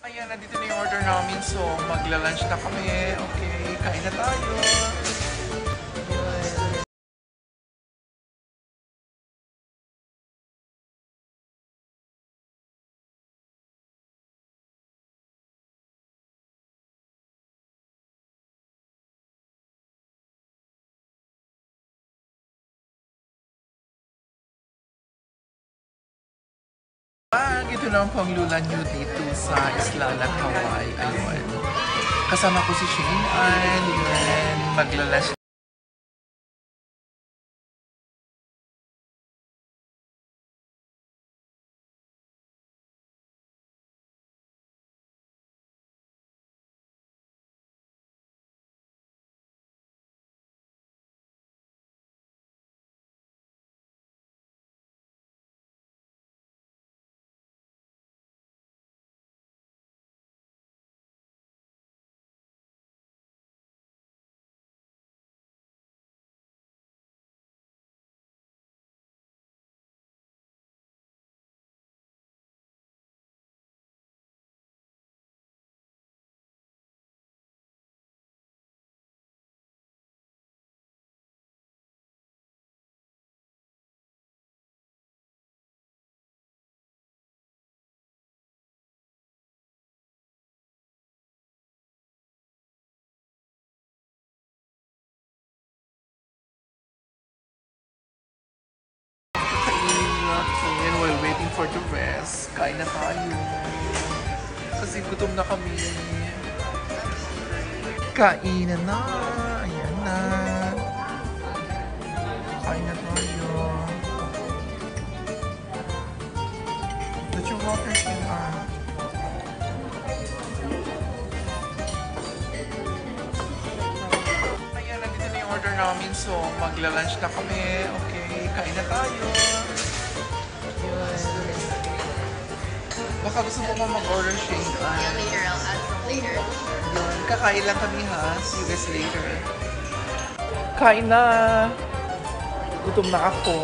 Ayan, nandito na yung order namin. So, magla-lunch na kami. Okay, kain na tayo. Ito na ang panglulan nyo dito sa Isla ng Hawaii. Ayun. Kasama ko si Shane and yun, magla-lunch. And while waiting for the rest, kain na tayo. Kasi gutom na kami. Kainan na. Ayan na. Kain na tayo. Let your water in on. Ayan, nandito na yung order namin. So, magla-lunch na kami. Okay, kain na tayo. Baka gusto mo pa mag-order, Shane. Yeah, later. I'll add some later. Yun, kakain lang kami ha. See you guys later. Kain na! Gutom na ako.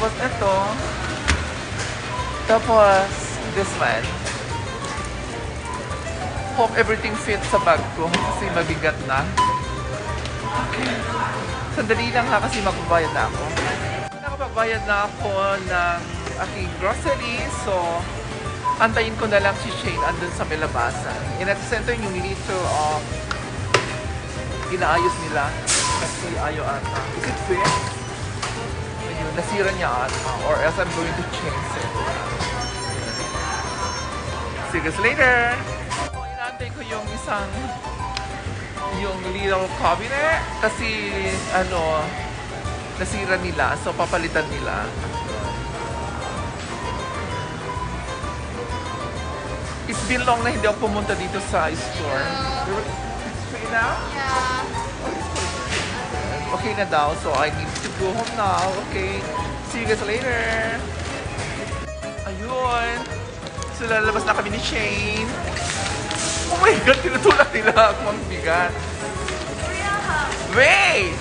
Tapos ito. Tapos this one. Hope everything fits sa bag ko kasi mabigat na. Okay. Sandali lang ha kasi magbabayad na ako. Nakapagbayad na ako ng aking grocery. So, antayin ko na lang si Shane andun sa may labasan. In-center yung little of inaayos nila kasi ayaw ata. Is it fair? Ayun, nasira niya ata. Or else I'm going to change it. See you guys later! Inaantay ko yung yung little cabinet kasi nasira nila. So, papalitan nila. It's been long na hindi ako pumunta dito sa store. It's free now? Yeah. Okay na daw, so I need to go home now. Okay, see you guys later. Ayun. So lalabas na kami ni Shane. Oh my God, tinutulak nila ako ang bigat. Wait!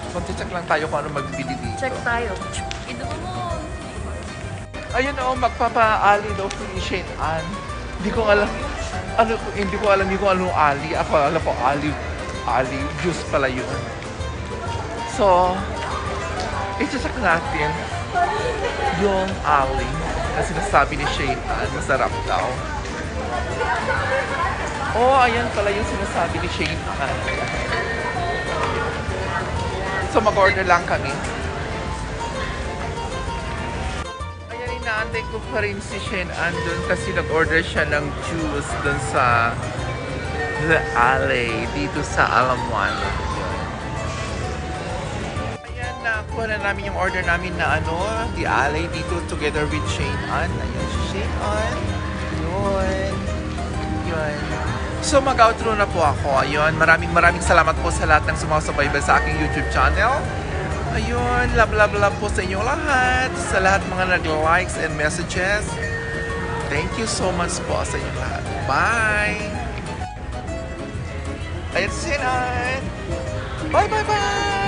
Mag-check lang tayo kung ano magbibili dito. Check tayo. Inubo mo. Ayun magpapa-ali daw si Shane Ann. Hindi ko alam. Hindi ko alam kung anong ali. Ako alam ko ali juice pala yun. So, i-check natin yung ali na sinasabi ni Shane Ann. Masarap daw. Oh, ayan pala yung sinasabi ni Shane Ann. So, mag-order lang kami. Ayan, inaantay ko pa rin si Shane Ann dun kasi nag-order siya ng juice dun sa The Alley, dito sa Alamuan. Ayan, nakuha na namin yung order namin na The Alley, dito together with Shane Ann. Ayan, si Shane Ann. Yun. Yun. So mag-outro na po ako. Ayun, maraming salamat po sa lahat ng sumasubaybay sa aking YouTube channel. Ayun, love po sa inyong lahat. Sa lahat mga nag-likes and messages. Thank you so much po sa inyong lahat. Bye! Ayun si Sinan! Bye!